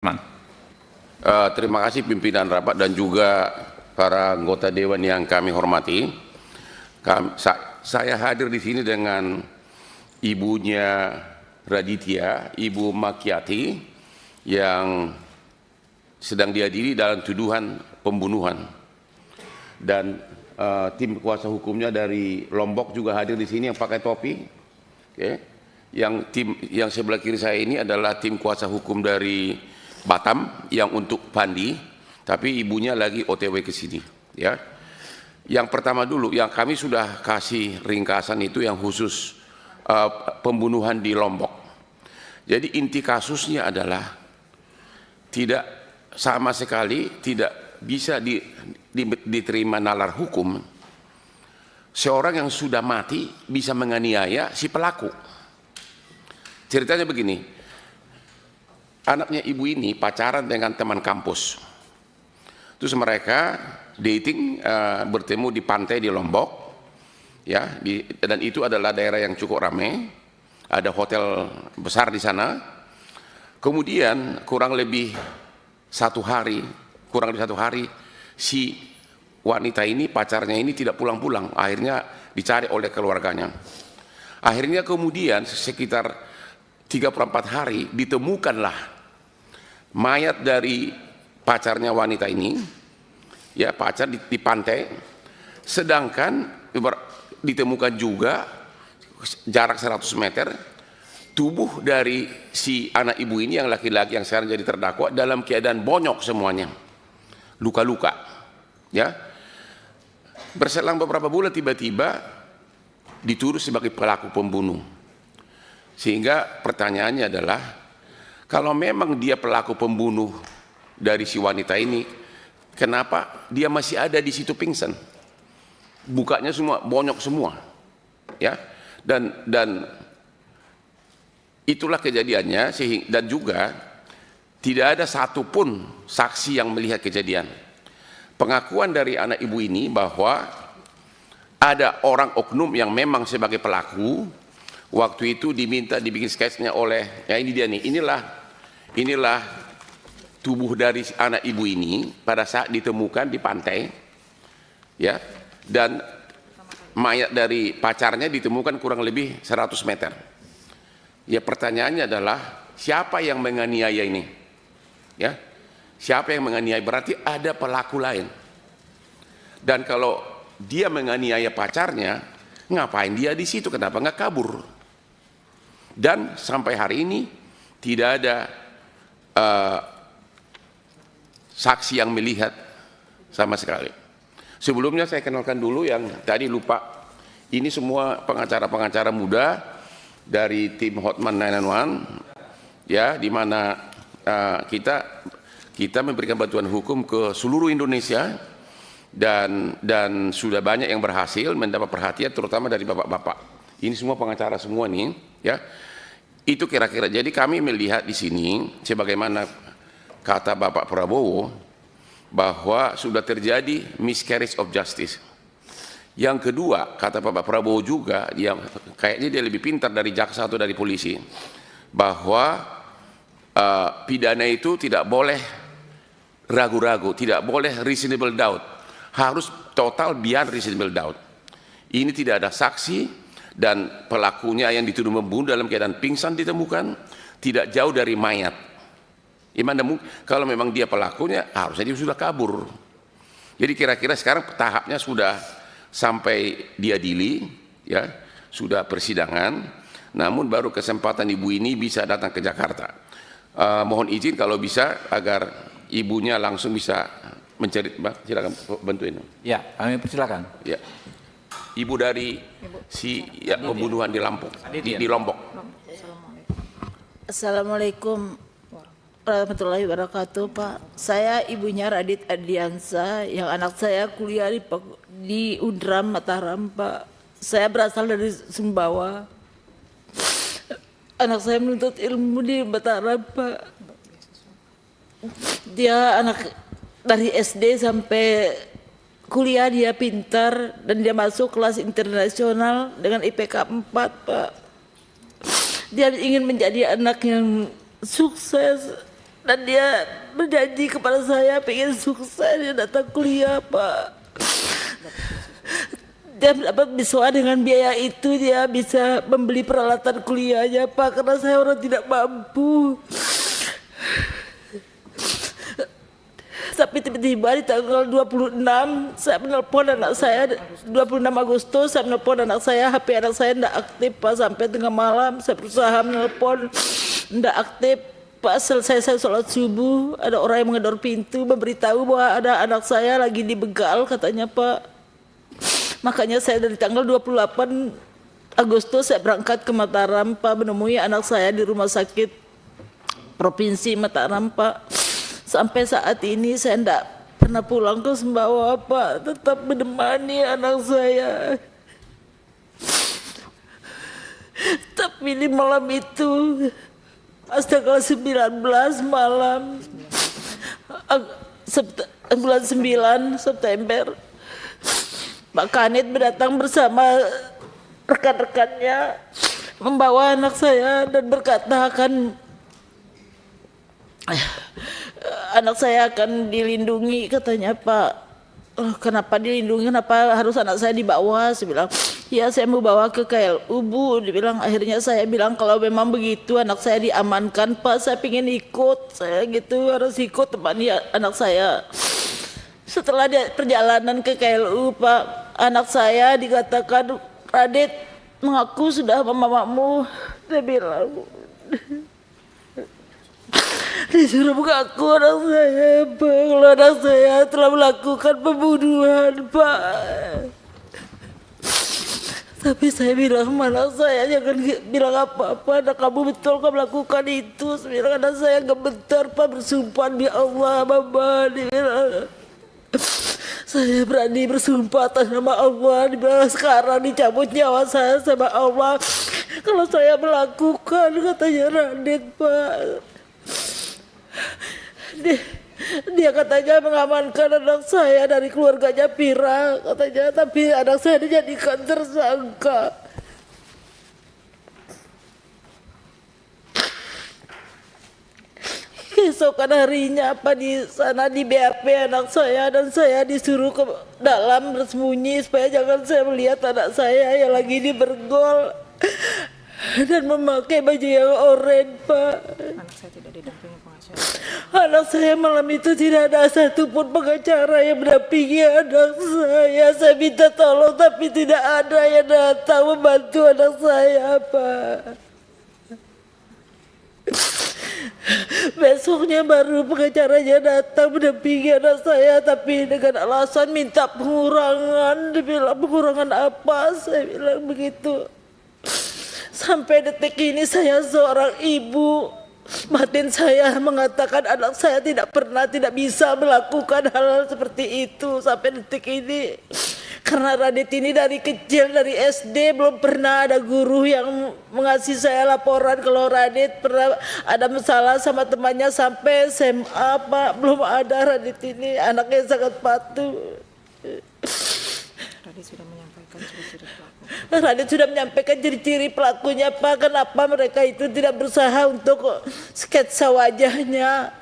Terima kasih pimpinan rapat dan juga para anggota dewan yang kami hormati. Saya hadir di sini dengan ibunya Raditya, Ibu Makiati, yang sedang diadili dalam tuduhan pembunuhan. Dan tim kuasa hukumnya dari Lombok juga hadir di sini yang pakai topi. Okay. Yang sebelah kiri saya ini adalah tim kuasa hukum dari Batam yang untuk Pandi, tapi ibunya lagi OTW ke sini. Ya. Yang pertama dulu, yang kami sudah kasih ringkasan itu yang khusus pembunuhan di Lombok. Jadi inti kasusnya adalah tidak sama sekali tidak bisa diterima nalar hukum seorang yang sudah mati bisa menganiaya si pelaku. Ceritanya begini. Anaknya ibu ini pacaran dengan teman kampus. Terus mereka dating, bertemu di pantai di Lombok, ya. Dan itu adalah daerah yang cukup ramai. Ada hotel besar di sana. Kemudian kurang lebih satu hari, si wanita ini, pacarnya ini tidak pulang-pulang. Akhirnya dicari oleh keluarganya. Akhirnya kemudian sekitar 34 hari ditemukanlah mayat dari pacarnya wanita ini, ya, pacar di pantai. Sedangkan ditemukan juga jarak 100 meter tubuh dari si anak ibu ini yang laki-laki yang sekarang jadi terdakwa dalam keadaan bonyok semuanya, luka-luka, ya. Berselang beberapa bulan tiba-tiba dituduh sebagai pelaku pembunuh. Sehingga pertanyaannya adalah, kalau memang dia pelaku pembunuh dari si wanita ini, kenapa dia masih ada di situ pingsan? Bukanya semua bonyok semua, ya. Dan itulah kejadiannya. Dan juga tidak ada satupun saksi yang melihat kejadian. Pengakuan dari anak ibu ini bahwa ada orang oknum yang memang sebagai pelaku. Waktu itu diminta dibikin sketsnya oleh, ya ini dia nih, inilah tubuh dari anak ibu ini pada saat ditemukan di pantai, ya, dan mayat dari pacarnya ditemukan kurang lebih 100 meter. Ya, pertanyaannya adalah siapa yang menganiaya ini? Ya, siapa yang menganiaya? Berarti ada pelaku lain. Dan kalau dia menganiaya pacarnya, ngapain dia di situ? Kenapa nggak kabur? Dan sampai hari ini tidak ada saksi yang melihat sama sekali. Sebelumnya saya kenalkan dulu yang tadi lupa. Ini semua pengacara-pengacara muda dari tim Hotman 991, ya, di mana kita memberikan bantuan hukum ke seluruh Indonesia dan sudah banyak yang berhasil mendapat perhatian terutama dari bapak-bapak. Ini semua pengacara semua nih, ya. Itu kira-kira. Jadi kami melihat di sini sebagaimana kata Bapak Prabowo bahwa sudah terjadi miscarriage of justice. Yang kedua, kata Bapak Prabowo juga, dia kayaknya dia lebih pintar dari jaksa atau dari polisi, bahwa pidana itu tidak boleh ragu-ragu, tidak boleh reasonable doubt, harus total beyond reasonable doubt. Ini tidak ada saksi. Dan pelakunya yang dituduh membunuh dalam keadaan pingsan ditemukan tidak jauh dari mayat. Kalau memang dia pelakunya harusnya dia sudah kabur. Jadi kira-kira sekarang tahapnya sudah sampai diadili, ya, sudah persidangan. Namun baru kesempatan ibu ini bisa datang ke Jakarta. Mohon izin kalau bisa agar ibunya langsung bisa mencari. Silakan bantuin. Ya, kami persilakan. Ya. Ibu dari pembunuhan di Lombok. Assalamualaikum warahmatullahi wabarakatuh, Pak. Saya ibunya Radit Adiansa, yang anak saya kuliah di Undram Mataram, Pak. Saya berasal dari Sumbawa. Anak saya menuntut ilmu di Mataram, Pak. Dia anak dari SD sampai kuliah, dia pintar dan dia masuk kelas internasional dengan IPK 4, Pak. Dia ingin menjadi anak yang sukses Dan dia berjanji kepada saya pengen sukses, dia datang kuliah Pak. Dia dapat beasiswa, dengan biaya itu dia bisa membeli peralatan kuliahnya Pak, karena saya orang tidak mampu. Tapi tiba-tiba di tanggal 26 saya menelpon anak saya, 26 Agustus saya menelpon anak saya, HP anak saya tidak aktif Pak, sampai tengah malam saya berusaha menelpon, tidak aktif Pak. Selesai saya sholat subuh, ada orang yang menggedor pintu memberitahu bahwa ada anak saya lagi dibegal katanya Pak. Makanya saya dari tanggal 28 Agustus saya berangkat ke Mataram Pak, menemui anak saya di rumah sakit Provinsi Mataram Pak. Sampai saat ini saya tidak pernah pulang ke Sumbawa Pak, tetap menemani anak saya. Tapi di malam itu, pas tanggal 19 malam, bulan 9 September, Pak Kanit datang bersama rekan-rekannya, membawa anak saya dan berkata anak saya akan dilindungi katanya Pak. Kenapa dilindungi, kenapa harus anak saya dibawa? Saya bilang, ya saya mau bawa ke KLU Bu. Dibilang, akhirnya saya bilang kalau memang begitu anak saya diamankan Pak, saya pengen ikut, saya gitu harus ikut temani anak saya. Setelah perjalanan ke KLU Pak, anak saya dikatakan, Radit mengaku sudah mamamu. Dia bilang, disuruh mengaku anak saya Pak, kalau anak saya telah melakukan pembunuhan Pak. Tapi saya bilang sama anak saya, jangan bilang apa-apa, anak kamu betul kamu melakukan itu. Saya bilang, anak saya gak bentar Pak, bersumpah demi Allah Mama. Dia bilang, saya berani bersumpah atas nama Allah. Dia bilang, sekarang dicabut nyawa saya sama Allah kalau saya melakukan, katanya Radit Pak. Dia katanya mengamankan anak saya dari keluarganya Pira katanya, tapi anak saya dijadikan tersangka. Keesokan harinya apa di sana di BAP anak saya, dan saya disuruh ke dalam bersembunyi supaya jangan saya melihat anak saya yang lagi dibergol dan memakai baju yang oranye Pak. Anak saya tidak didampingi pengacara. Anak saya malam itu tidak ada satupun pengacara yang mendampingi anak saya. Saya minta tolong tapi tidak ada yang datang membantu anak saya Pak. Besoknya baru pengacaranya datang mendampingi anak saya, tapi dengan alasan minta pengurangan. Dia bilang, pengurangan apa? Saya bilang begitu. Sampai detik ini saya seorang ibu, batin saya mengatakan anak saya tidak bisa melakukan hal seperti itu sampai detik ini. Karena Radit ini dari kecil, dari SD belum pernah ada guru yang mengasih saya laporan kalau Radit pernah ada masalah sama temannya. Sampai SMA Pak, belum ada. Radit ini anaknya sangat patuh. Radit sudah menyampaikan ciri-ciri pelaku. Radit sudah menyampaikan ciri-ciri pelakunya Pak. Kenapa mereka itu tidak berusaha untuk sketsa wajahnya?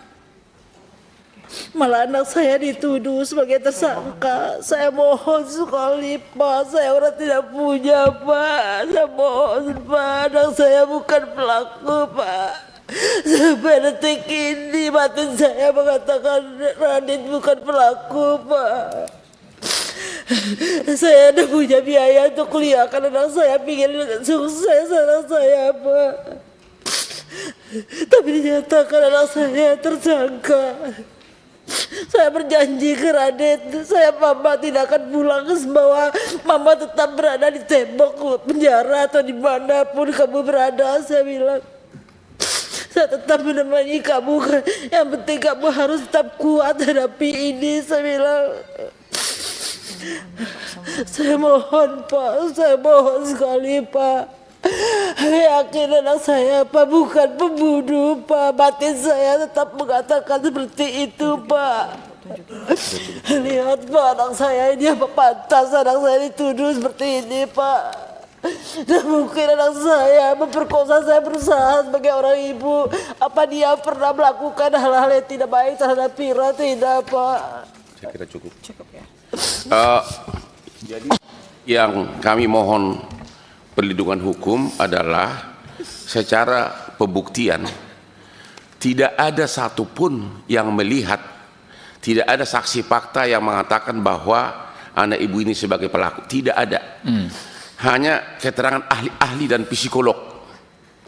Malah anak saya dituduh sebagai tersangka. Saya mohon sekali Pak, saya orang tidak punya Pak. Saya mohon Pak, anak saya bukan pelaku Pak. Sampai detik ini batin saya mengatakan Radit bukan pelaku Pak. Saya ada punya biaya untuk kuliahkan anak saya, pengen sukses anak saya Pak. Tapi dinyatakan anak saya tersangka. Saya berjanji ke Radit, Mama tidak akan pulang ke Sumbawa. Mama tetap berada di tembok penjara atau dimanapun kamu berada. Saya bilang, saya tetap menemani kamu. Yang penting kamu harus tetap kuat hadapi ini. Saya bilang, saya mohon Pak, saya mohon sekali Pak. Yakin anak saya Pak bukan pembunuh Pak. Batin saya tetap mengatakan seperti itu Pak. Lihat Pak, anak saya ini apa pantas anak saya dituduh seperti ini Pak. Dan mungkin anak saya memperkosa saya berusaha sebagai orang ibu. Apa dia pernah melakukan hal-hal yang tidak baik terhadap Vira? Tidak, Pak. Saya kira cukup. Cukup ya. Jadi yang kami mohon perlindungan hukum adalah secara pembuktian tidak ada satupun yang melihat, tidak ada saksi fakta yang mengatakan bahwa anak ibu ini sebagai pelaku, tidak ada. Hanya keterangan ahli-ahli dan psikolog.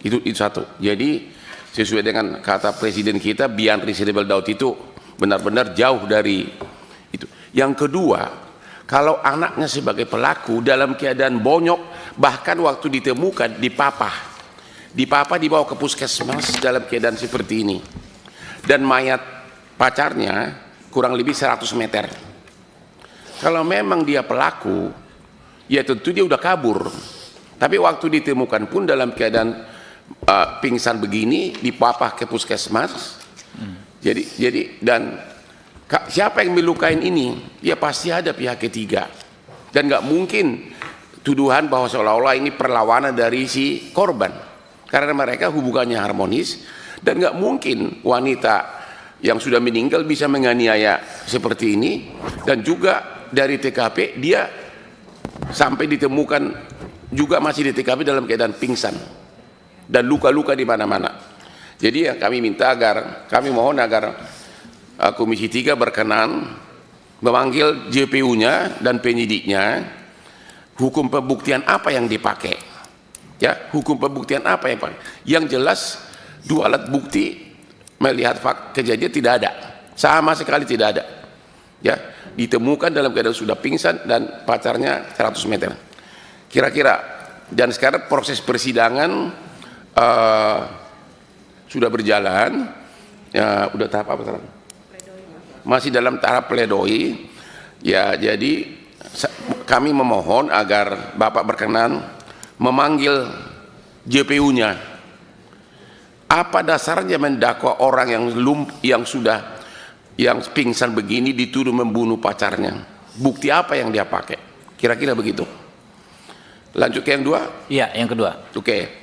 Itu satu. Jadi sesuai dengan kata presiden kita, beyond reasonable doubt itu benar-benar jauh dari itu. Yang kedua, kalau anaknya sebagai pelaku dalam keadaan bonyok, bahkan waktu ditemukan dipapah dibawa ke puskesmas dalam keadaan seperti ini, dan mayat pacarnya kurang lebih 100 meter. Kalau memang dia pelaku, ya tentu dia udah kabur. Tapi waktu ditemukan pun dalam keadaan pingsan begini, dipapah ke puskesmas. Jadi dan siapa yang melukain ini? Ya pasti ada pihak ketiga. Dan nggak mungkin tuduhan bahwa seolah-olah ini perlawanan dari si korban. Karena mereka hubungannya harmonis, dan nggak mungkin wanita yang sudah meninggal bisa menganiaya seperti ini. Dan juga dari TKP dia sampai ditemukan juga masih di TKP dalam keadaan pingsan dan luka-luka di mana-mana. Jadi yang kami minta kami mohon agar Komisi 3 berkenan memanggil JPU-nya dan penyidiknya. Hukum pembuktian apa yang dipakai? Ya, hukum pembuktian apa yang dipakai? Yang jelas dua alat bukti melihat kejadian tidak ada, sama sekali tidak ada. Ya, ditemukan dalam keadaan sudah pingsan dan pacarnya 100 meter. Kira-kira, dan sekarang proses persidangan sudah berjalan. Ya, udah tahap apa sekarang? Masih dalam tahap pledoi. Ya, jadi kami memohon agar Bapak berkenan memanggil JPU-nya. Apa dasarnya mendakwa orang yang pingsan begini dituduh membunuh pacarnya? Bukti apa yang dia pakai? Kira-kira begitu. Lanjut ke yang dua? Iya, yang kedua. Oke.